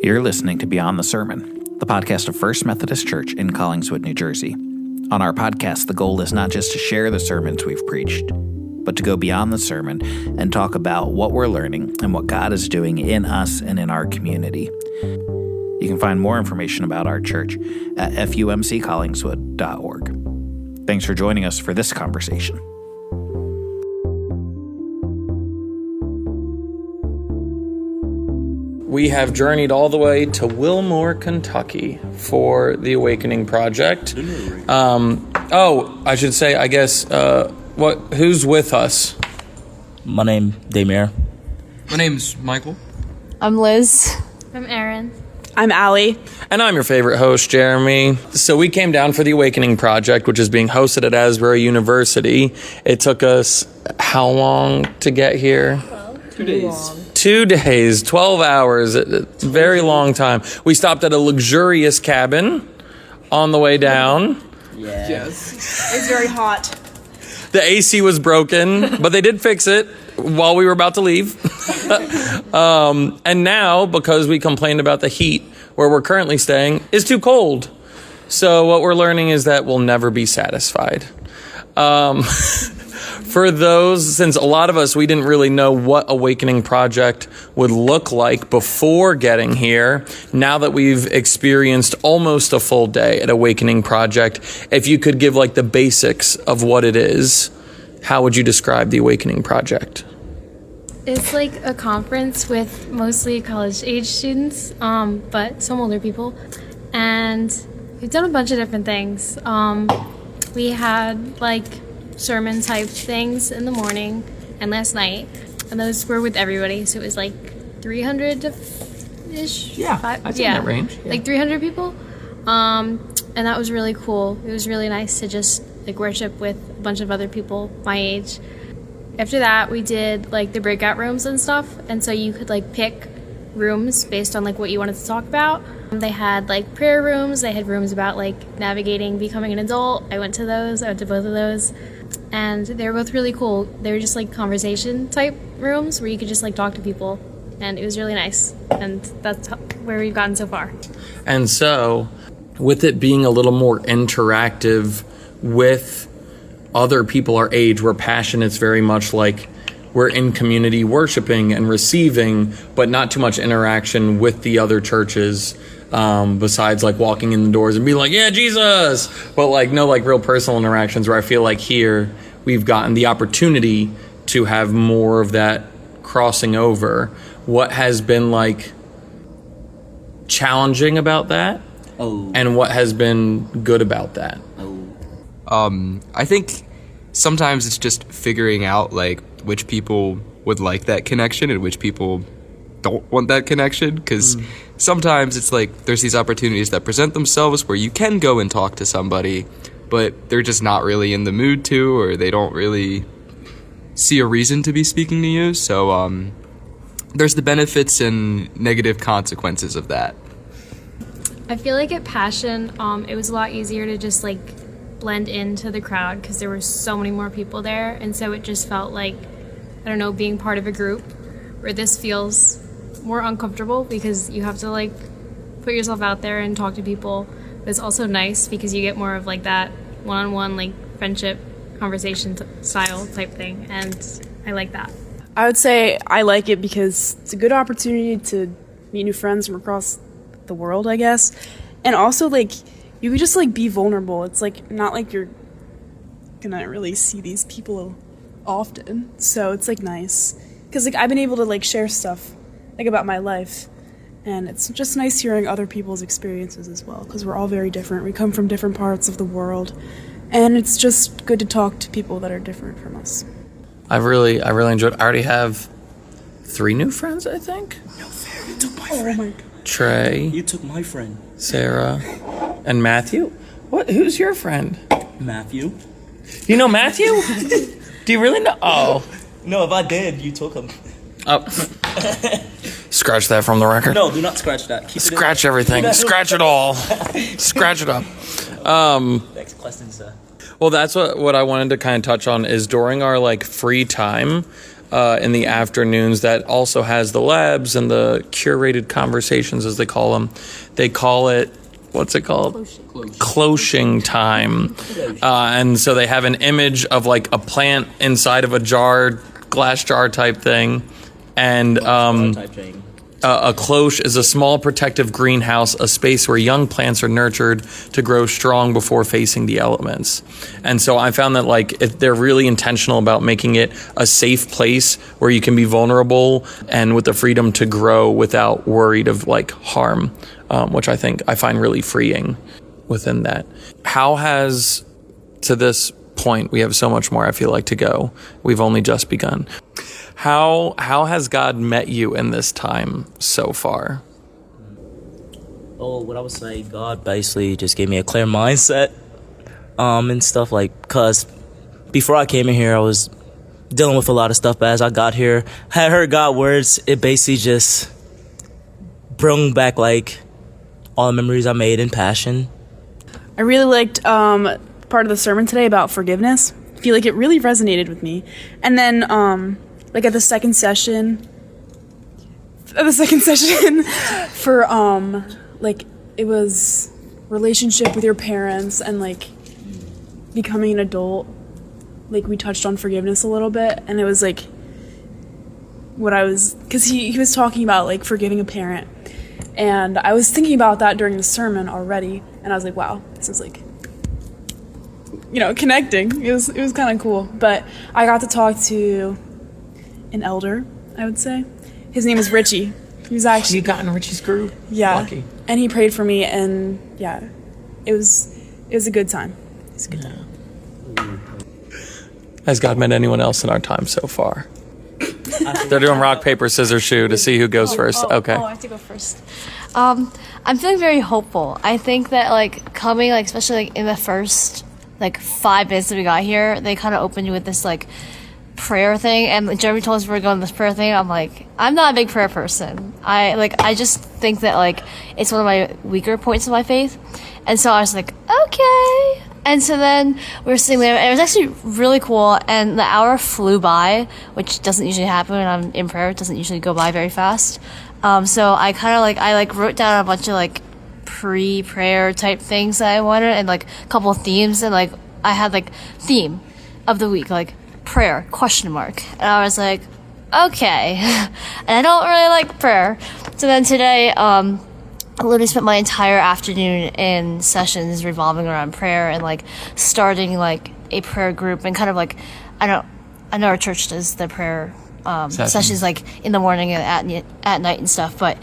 You're listening to Beyond the Sermon, the podcast of First Methodist Church in Collingswood, New Jersey. On our podcast, the goal is not just to share the sermons we've preached, but to go beyond the sermon and talk about what we're learning and what God is doing in us and in our community. You can find more information about our church at fumccollingswood.org. Thanks for joining us for this conversation. We have journeyed all the way to Wilmore, Kentucky for the Awakening Project. I should say, I guess, who's with us? My name, Damir. My name's Michael. I'm Liz. I'm Erin. I'm Allie. And I'm your favorite host, Jeremy. So we came down for the Awakening Project, which is being hosted at Asbury University. It took us how long to get here? 2 days. 2 days, 12 hours, very long time. We stopped at a luxurious cabin on the way down. Yeah. Yes. It's very hot. The AC was broken, but they did fix it while we were about to leave. And now, because we complained about the heat where we're currently staying, is too cold. So what we're learning is that we'll never be satisfied. For those, since a lot of us, we didn't really know what Awakening Project would look like before getting here. Now that we've experienced almost a full day at Awakening Project, if you could give like the basics of what it is, how would you describe the Awakening Project? It's like a conference with mostly college-age students, but some older people. And we've done a bunch of different things. We had like sermon type things in the morning and last night, and those were with everybody, so it was like 300-ish. I'd say that range. Yeah. Like 300 people, and that was really cool. It was really nice to just like worship with a bunch of other people my age. After that, we did like the breakout rooms and stuff, and so you could like pick rooms based on like what you wanted to talk about. They had like prayer rooms, they had rooms about like navigating becoming an adult. I went to both of those, and they were both really cool. They were just like conversation type rooms where you could just like talk to people, and it was really nice, and that's where we've gotten so far. And so, with it being a little more interactive with other people our age, where passion is very much like we're in community worshiping and receiving, but not too much interaction with the other churches, besides like walking in the doors and being like, yeah, Jesus, but like no like real personal interactions, where I feel like here we've gotten the opportunity to have more of that crossing over. What has been like challenging about that? And what has been good about that? I think sometimes it's just figuring out like which people would like that connection and which people don't want that connection, because sometimes it's like there's these opportunities that present themselves where you can go and talk to somebody, but they're just not really in the mood to, or they don't really see a reason to be speaking to you. So there's the benefits and negative consequences of that. I feel like at Passion, it was a lot easier to just like blend into the crowd because there were so many more people there, and so it just felt like, I don't know, being part of a group, where this feels more uncomfortable because you have to like put yourself out there and talk to people. But it's also nice because you get more of like that one-on-one like friendship conversation style type thing, and I like that. I would say I like it because it's a good opportunity to meet new friends from across the world, I guess. And also like you could just like be vulnerable. It's like not like you're gonna really see these people often, so it's like nice because like I've been able to like share stuff like about my life, and it's just nice hearing other people's experiences as well, because we're all very different. We come from different parts of the world, and it's just good to talk to people that are different from us. I really enjoyed. I already have 3 new friends, I think. No fair. You took my friend. Trey. You took my friend. Sarah. And Matthew. What? Who's your friend? Matthew. You know Matthew? Do you really know? Oh. No, if I did, you took him. Oh. Scratch that from the record. No, do not scratch that. Keep Scratch everything. Scratch it all. Scratch it up. Next question, sir. Well, that's what I wanted to kind of touch on is during our like free time, in the afternoons that also has the labs and the curated conversations, as they call them. They call it, what's it called? Cloching time. And so they have an image of like a plant inside of a glass jar type thing. And a cloche is a small protective greenhouse, a space where young plants are nurtured to grow strong before facing the elements. And so I found that like if they're really intentional about making it a safe place where you can be vulnerable and with the freedom to grow without worried of like harm, which I find really freeing within that. How has, to this point, we have so much more I feel like to go. We've only just begun. How has God met you in this time so far? Oh, what I would say, God basically just gave me a clear mindset, and stuff like, cause before I came in here, I was dealing with a lot of stuff, but as I got here, I had heard God's words. It basically just brought back like all the memories I made in Passion. I really liked part of the sermon today about forgiveness. I feel like it really resonated with me. And then like at the second session for like it was relationship with your parents and like becoming an adult, like we touched on forgiveness a little bit, and it was like because he was talking about like forgiving a parent, and I was thinking about that during the sermon already, and I was like, wow, this is like, you know, connecting. It was kind of cool. But I got to talk to an elder, I would say. His name is Richie. He was actually... You got in Richie's group? Yeah. Lucky. And he prayed for me, and yeah, it was a good time. It was a good time. Has God met anyone else in our time so far? They're doing rock, paper, scissors, shoe to see who goes first. Okay. I have to go first. I'm feeling very hopeful. I think that like coming, like especially like in the first like 5 minutes that we got here, they kind of opened you with this like prayer thing, and Jeremy told us we were going this prayer thing. I'm like, I'm not a big prayer person. I just think that like it's one of my weaker points of my faith, and so I was like, okay. And so then we were sitting there, and it was actually really cool, and the hour flew by, which doesn't usually happen when I'm in prayer. It doesn't usually go by very fast. So I kind of like wrote down a bunch of like pre-prayer type things that I wanted, and like a couple of themes, and like I had like theme of the week, like prayer, ? And I was like, okay. And I don't really like prayer. So then today, I literally spent my entire afternoon in sessions revolving around prayer and like starting like a prayer group, and kind of like, I know our church does the prayer sessions like in the morning and at night and stuff, but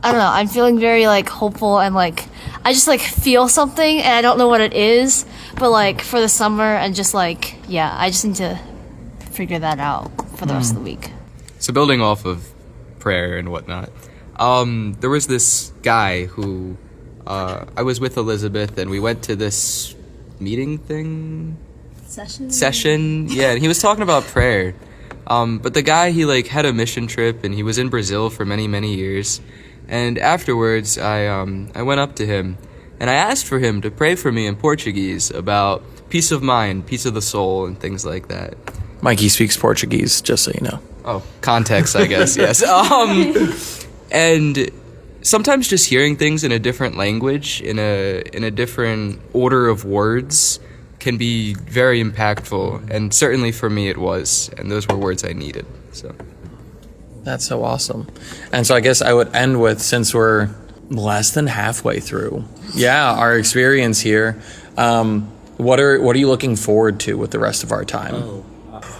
I don't know, I'm feeling very like hopeful, and like I just like feel something, and I don't know what it is, but like for the summer, and just like, yeah, I just need to figure that out for the rest of the week. So building off of prayer and whatnot, there was this guy who I was with Elizabeth, and we went to this meeting thing session, yeah, and he was talking about prayer, but the guy, he like had a mission trip, and he was in Brazil for many years, and afterwards I went up to him and I asked for him to pray for me in Portuguese about peace of mind, peace of the soul, and things like that. Mikey speaks Portuguese, just so you know. Oh, context, I guess, yes. And sometimes just hearing things in a different language, in a different order of words, can be very impactful. And certainly for me it was. And those were words I needed. So That's so awesome. And so I guess I would end with, since we're less than halfway through, our experience here, what are you looking forward to with the rest of our time?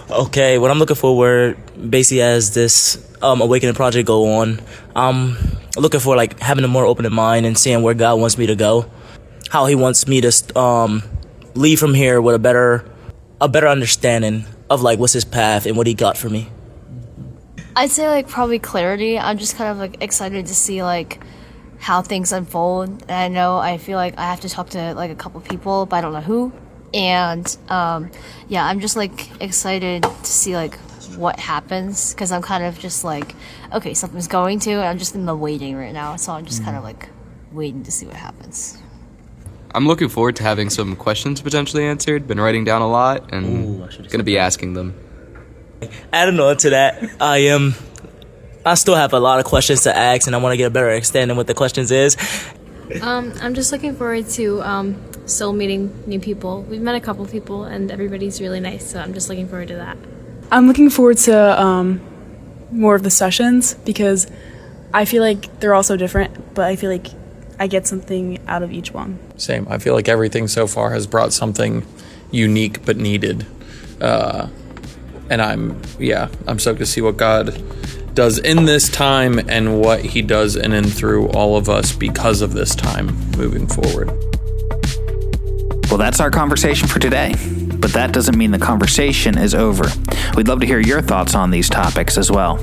Okay, what I'm looking forward, basically as this Awakening project go on, I'm looking for like having a more open mind and seeing where God wants me to go, how He wants me to leave from here with a better understanding of like what's His path and what He got for me. I'd say like probably clarity. I'm just kind of like excited to see like how things unfold, and I feel like I have to talk to like a couple people, but I don't know who. And I'm just like excited to see like what happens, because I'm kind of just like, okay, something's going to, and I'm just in the waiting right now, so I'm just kind of like waiting to see what happens. I'm looking forward to having some questions potentially answered. Been writing down a lot, and gonna be asking them. Adding on to that, I still have a lot of questions to ask, and I want to get a better understanding what the questions is. I'm just looking forward to still meeting new people. We've met a couple people, and everybody's really nice, so I'm just looking forward to that. I'm looking forward to more of the sessions because I feel like they're all so different, but I feel like I get something out of each one. Same. I feel like everything so far has brought something unique but needed. And I'm stoked to see what God does in this time and what he does in and through all of us because of this time moving forward. Well, that's our conversation for today. But that doesn't mean the conversation is over. We'd love to hear your thoughts on these topics as well.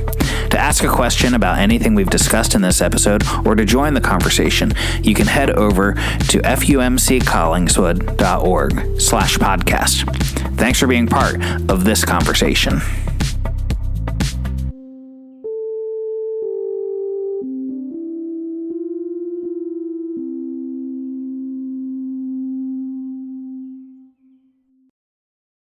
To ask a question about anything we've discussed in this episode or to join the conversation, you can head over to fumccollingswood.org/podcast. Thanks for being part of this conversation.